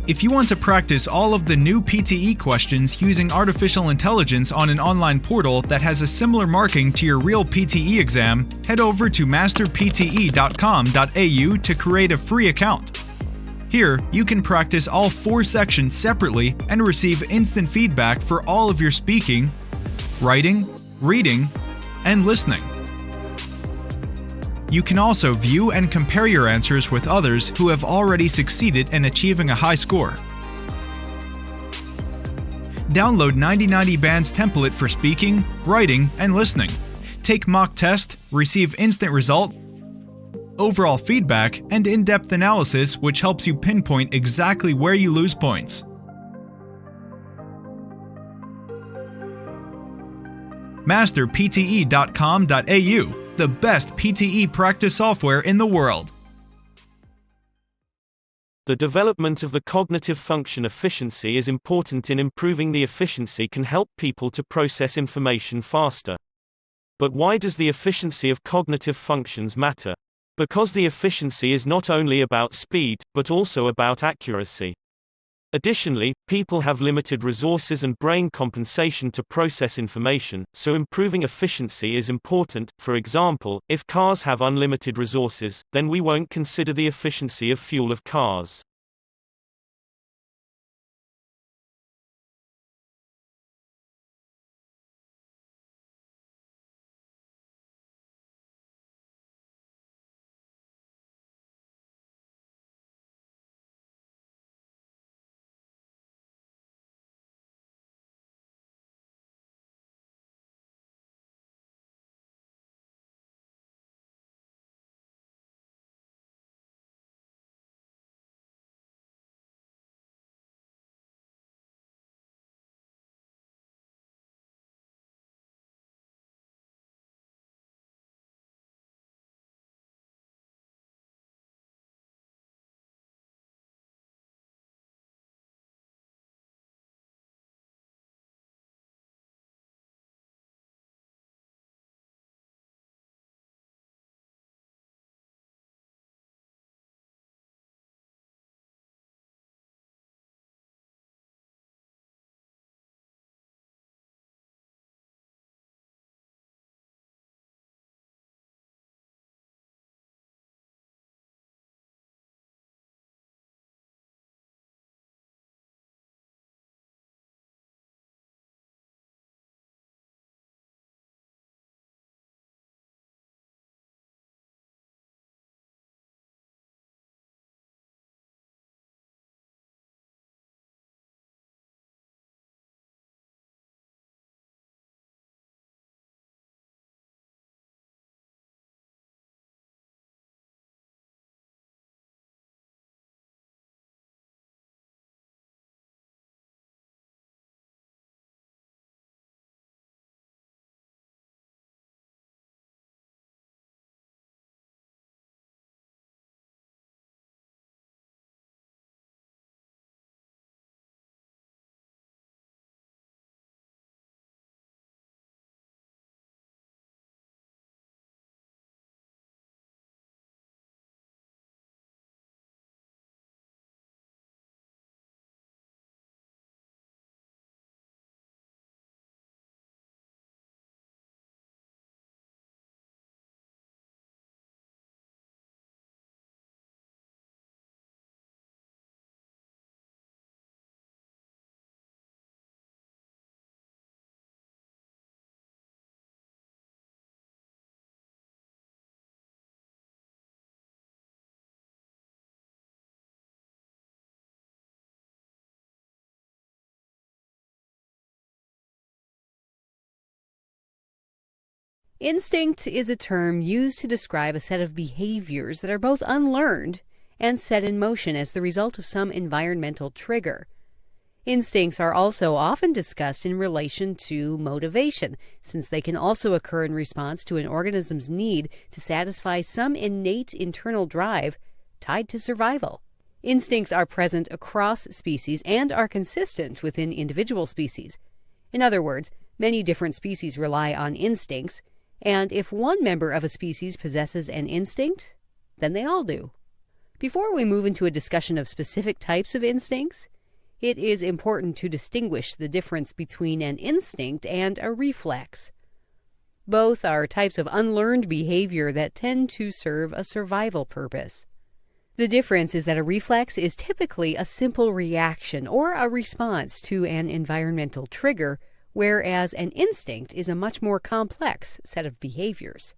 If you want to practice all of the new PTE questions using artificial intelligence on an online portal that has a similar marking to your real PTE exam, head over to masterpte.com.au to create a free account. Here, you can practice all 4 sections separately and receive instant feedback for all of your speaking, writing, reading, and listening. You can also view and compare your answers with others who have already succeeded in achieving a high score. Download 9090 Band's template for speaking, writing, and listening. Take mock test, receive instant result, overall feedback, and in-depth analysis which helps you pinpoint exactly where you lose points. masterpte.com.au, the best PTE practice software in the world. The development of the cognitive function efficiency is important in improving the efficiency can help people to process information faster. But why does the efficiency of cognitive functions matter? Because the efficiency is not only about speed, but also about accuracy. Additionally, people have limited resources and brain compensation to process information, so improving efficiency is important. For example, if cars have unlimited resources, then we won't consider the efficiency of fuel of cars. Instinct is a term used to describe a set of behaviors that are both unlearned and set in motion as the result of some environmental trigger. Instincts are also often discussed in relation to motivation, since they can also occur in response to an organism's need to satisfy some innate internal drive tied to survival. Instincts are present across species and are consistent within individual species. In other words, many different species rely on instincts, and if one member of a species possesses an instinct, then they all do. Before we move into a discussion of specific types of instincts, it is important to distinguish the difference between an instinct and a reflex. Both are types of unlearned behavior that tend to serve a survival purpose. The difference is that a reflex is typically a simple reaction or a response to an environmental trigger, whereas an instinct is a much more complex set of behaviors.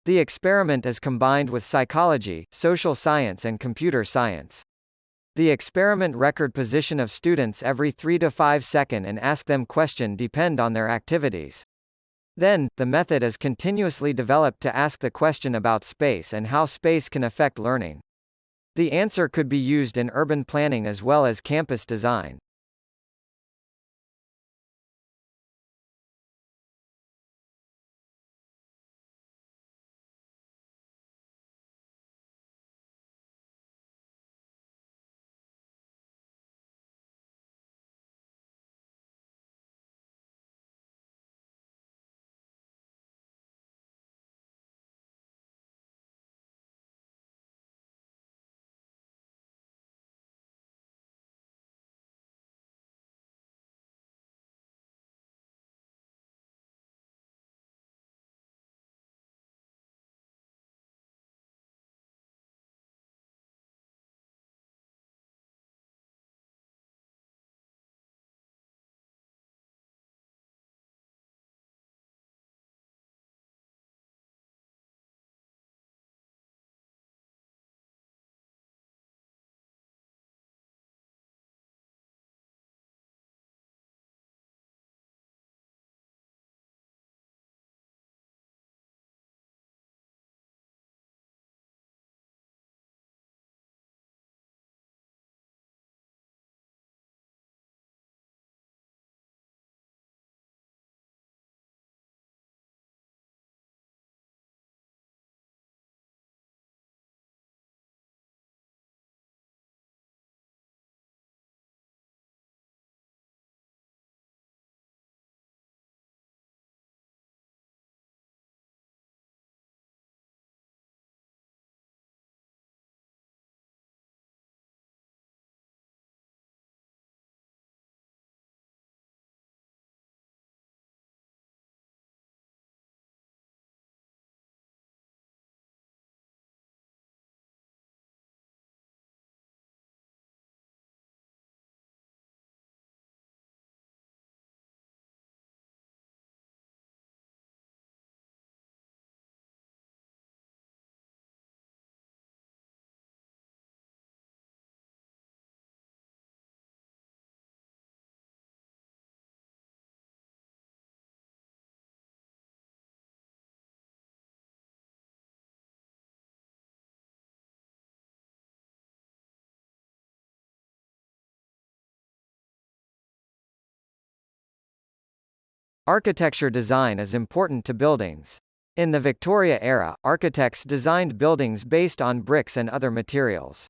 The experiment is combined with psychology, social science and computer science. The experiment record position of students every 3 to 5 seconds and ask them question depend on their activities. Then, the method is continuously developed to ask the question about space and how space can affect learning. The answer could be used in urban planning as well as campus design. Architecture design is important to buildings. In the Victoria era, architects designed buildings based on bricks and other materials.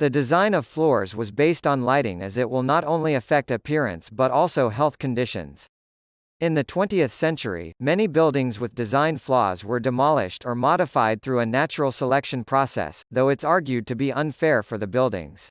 The design of floors was based on lighting, as it will not only affect appearance but also health conditions. In the 20th century, many buildings with design flaws were demolished or modified through a natural selection process, though it's argued to be unfair for the buildings.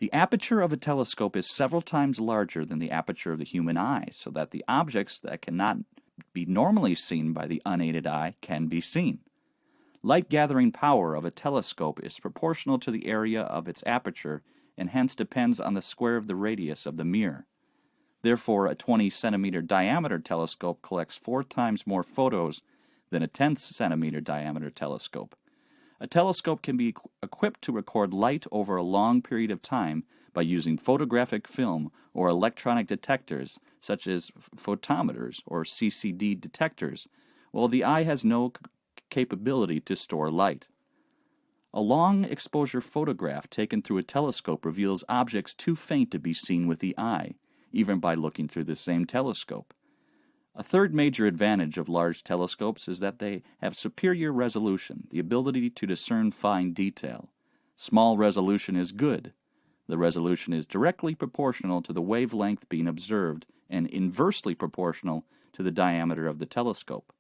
The aperture of a telescope is several times larger than the aperture of the human eye, so that the objects that cannot be normally seen by the unaided eye can be seen. Light gathering power of a telescope is proportional to the area of its aperture and hence depends on the square of the radius of the mirror. Therefore, a 20-centimeter diameter telescope collects 4 times more photos than a 10-centimeter diameter telescope. A telescope can be equipped to record light over a long period of time by using photographic film or electronic detectors, such as photometers or CCD detectors, while the eye has no capability to store light. A long exposure photograph taken through a telescope reveals objects too faint to be seen with the eye, even by looking through the same telescope. A third major advantage of large telescopes is that they have superior resolution, the ability to discern fine detail. Small resolution is good. The resolution is directly proportional to the wavelength being observed and inversely proportional to the diameter of the telescope.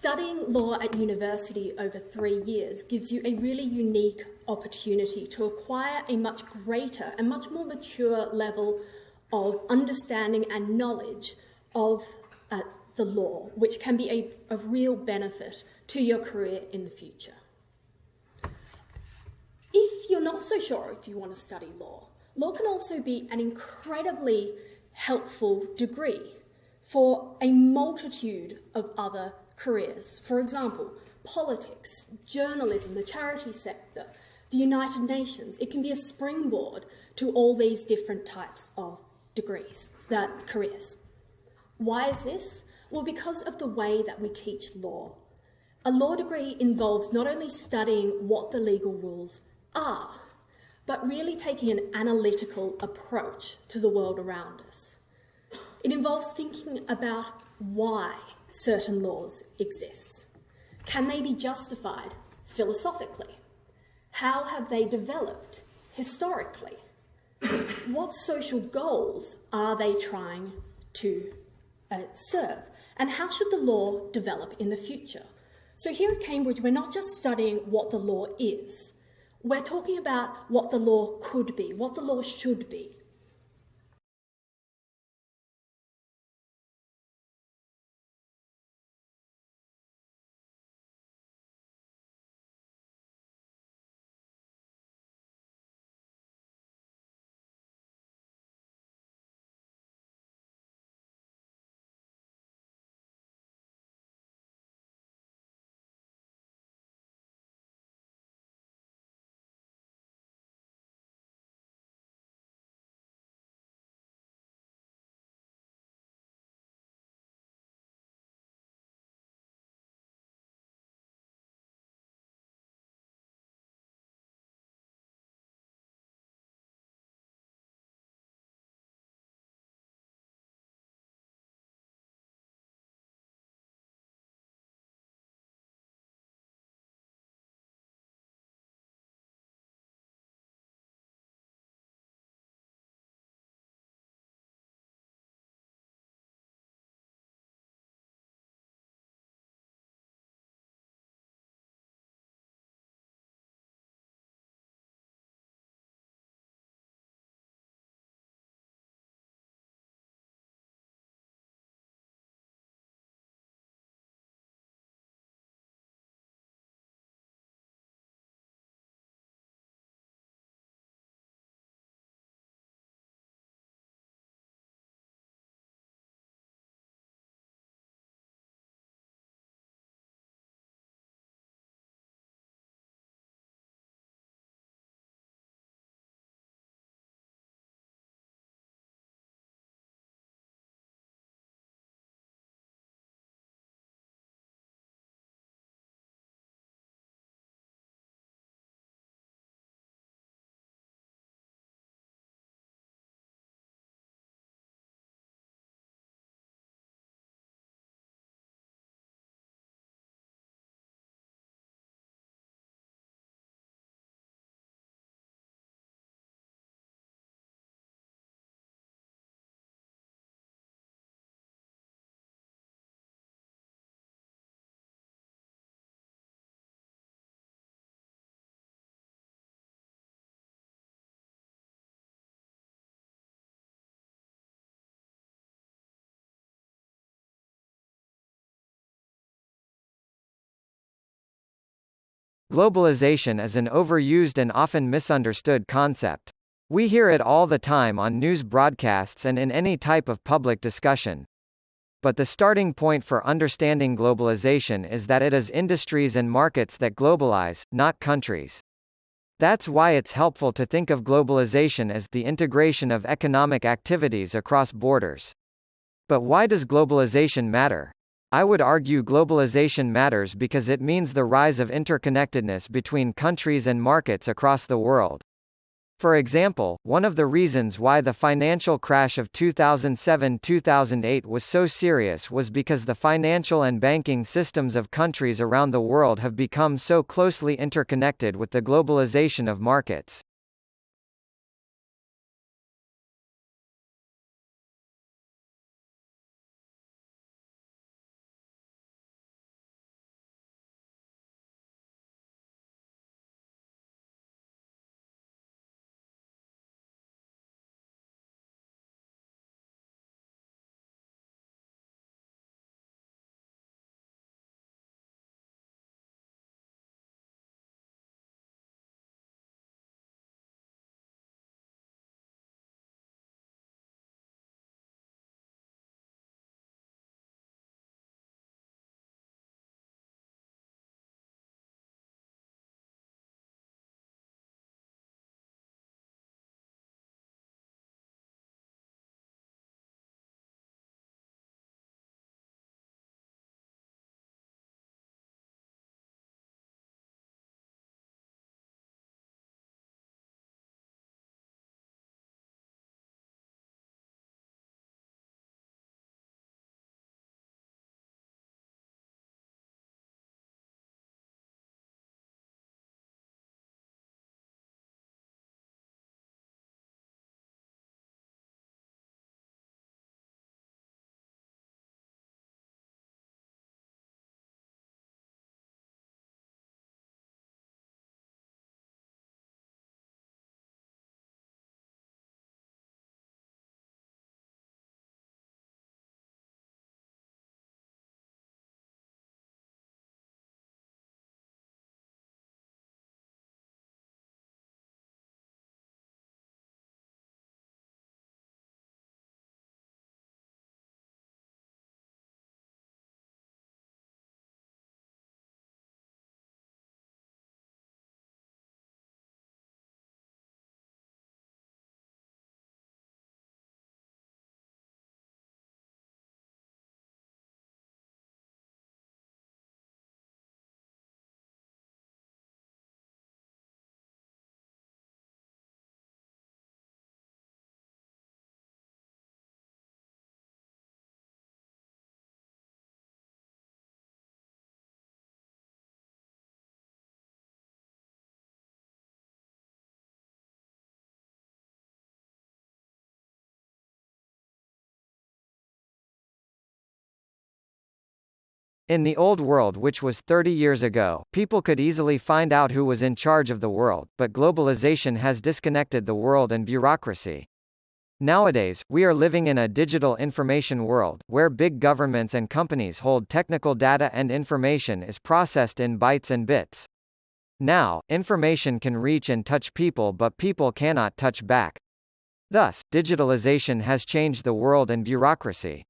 Studying law at university over 3 years gives you a really unique opportunity to acquire a much greater and much more mature level of understanding and knowledge of the law, which can be of real benefit to your career in the future. If you're not so sure if you want to study law, law can also be an incredibly helpful degree for a multitude of other careers. For example, politics, journalism, the charity sector, the United Nations. It can be a springboard to all these different types of careers. Why is this? Well, because of the way that we teach law. A law degree involves not only studying what the legal rules are, but really taking an analytical approach to the world around us. It involves thinking about why certain laws exist. Can they be justified philosophically? How have they developed historically? What social goals are they trying to serve? And how should the law develop in the future? So here at Cambridge, we're not just studying what the law is. We're talking about what the law could be, what the law should be. Globalization is an overused and often misunderstood concept. We hear it all the time on news broadcasts and in any type of public discussion. But the starting point for understanding globalization is that it is industries and markets that globalize, not countries. That's why it's helpful to think of globalization as the integration of economic activities across borders. But why does globalization matter? I would argue globalization matters because it means the rise of interconnectedness between countries and markets across the world. For example, one of the reasons why the financial crash of 2007-2008 was so serious was because the financial and banking systems of countries around the world have become so closely interconnected with the globalization of markets. In the old world, which was 30 years ago, people could easily find out who was in charge of the world, but globalization has disconnected the world and bureaucracy. Nowadays, we are living in a digital information world, where big governments and companies hold technical data and information is processed in bytes and bits. Now, information can reach and touch people, but people cannot touch back. Thus, digitalization has changed the world and bureaucracy.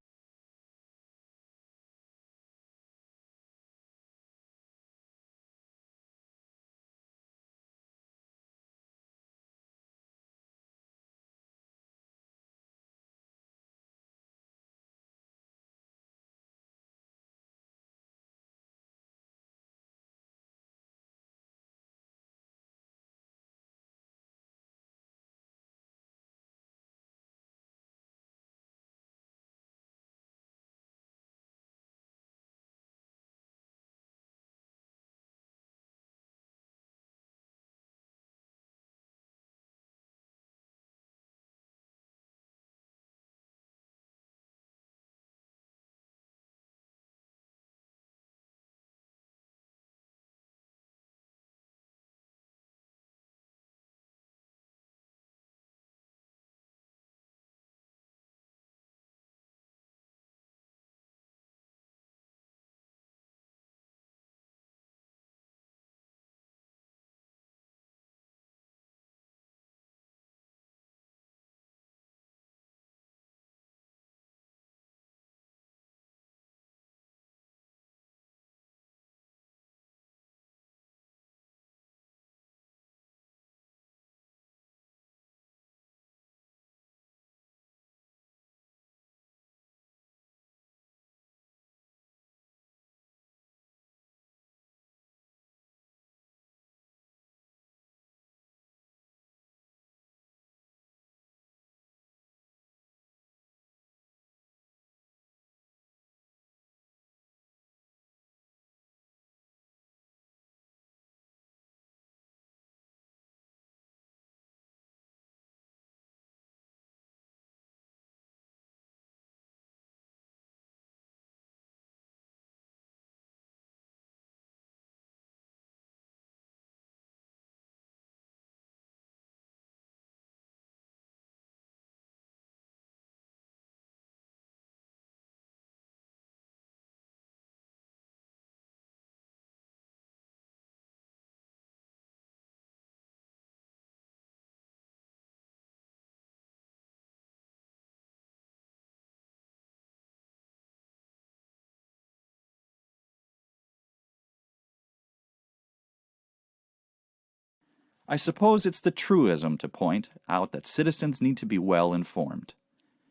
I suppose it's the truism to point out that citizens need to be well informed.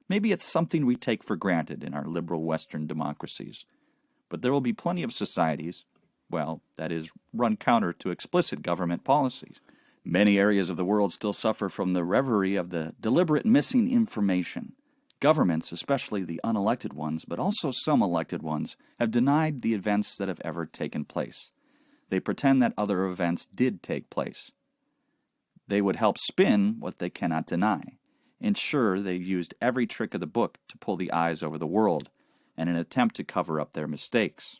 Maybe it's something we take for granted in our liberal Western democracies, but there will be plenty of societies, well, that is, run counter to explicit government policies. Many areas of the world still suffer from the reverie of the deliberate missing information. Governments, especially the unelected ones, but also some elected ones, have denied the events that have ever taken place. They pretend that other events did take place. They would help spin what they cannot deny. Ensure they've used every trick of the book to pull the eyes over the world, in an attempt to cover up their mistakes.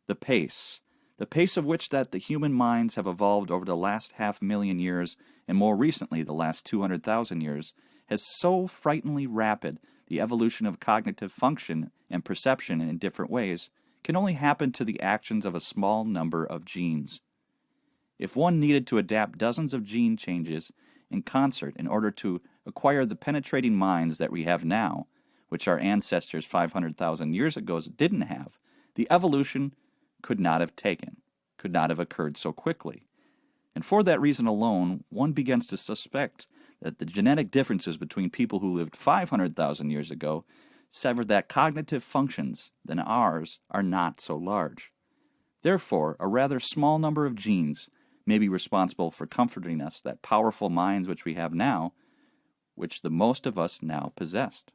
the pace of which that the human minds have evolved over the last 500,000 years, and more recently the last 200,000 years, has so frighteningly rapid the evolution of cognitive function and perception in different ways can only happen to the actions of a small number of genes. If one needed to adapt dozens of gene changes in concert in order to acquire the penetrating minds that we have now, which our ancestors 500,000 years ago didn't have, the evolution could not have occurred so quickly. And for that reason alone, one begins to suspect that the genetic differences between people who lived 500,000 years ago severed that cognitive functions than ours are not so large. Therefore, a rather small number of genes may be responsible for comforting us that powerful minds which we have now, which the most of us now possessed.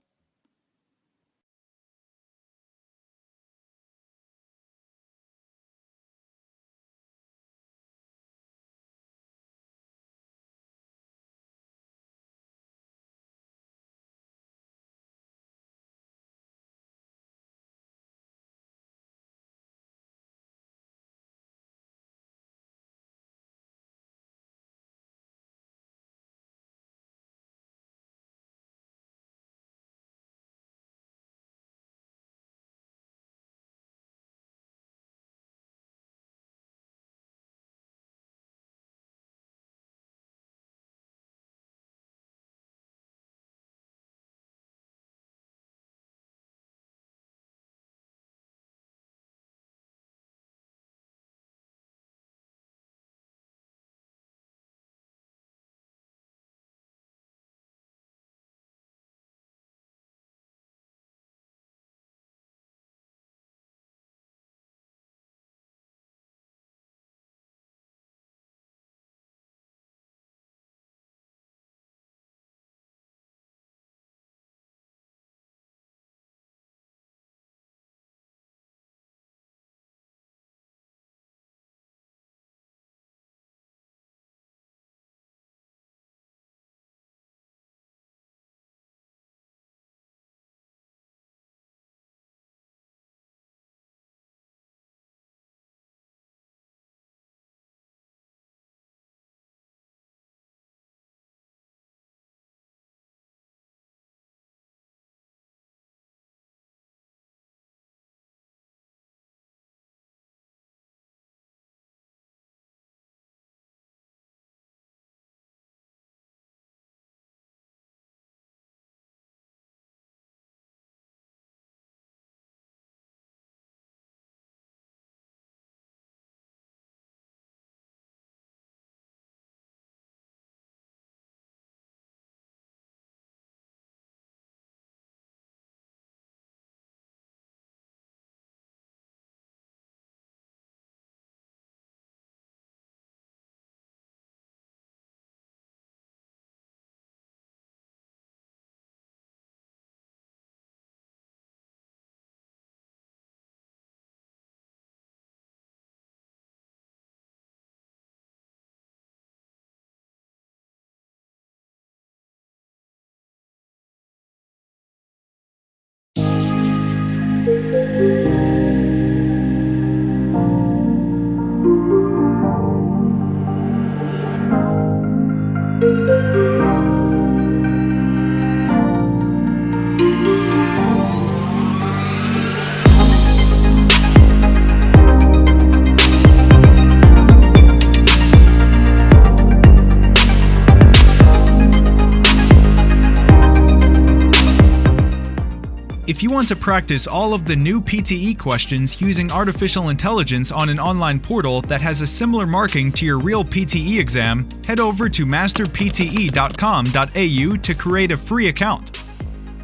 If you want to practice all of the new PTE questions using artificial intelligence on an online portal that has a similar marking to your real PTE exam, head over to masterpte.com.au to create a free account.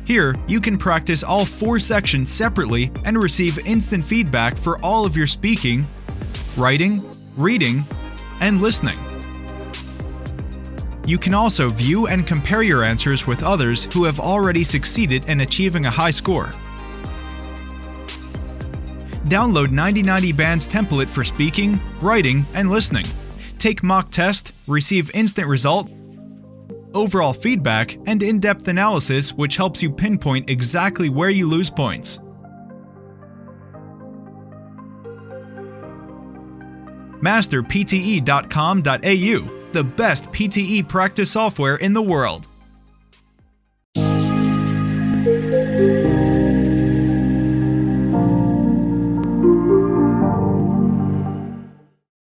Here, you can practice all 4 sections separately and receive instant feedback for all of your speaking, writing, reading, and listening. You can also view and compare your answers with others who have already succeeded in achieving a high score. Download 9090 Band's template for speaking, writing, and listening. Take mock test, receive instant result, overall feedback, and in-depth analysis which helps you pinpoint exactly where you lose points. masterpte.com.au, the best PTE practice software in the world.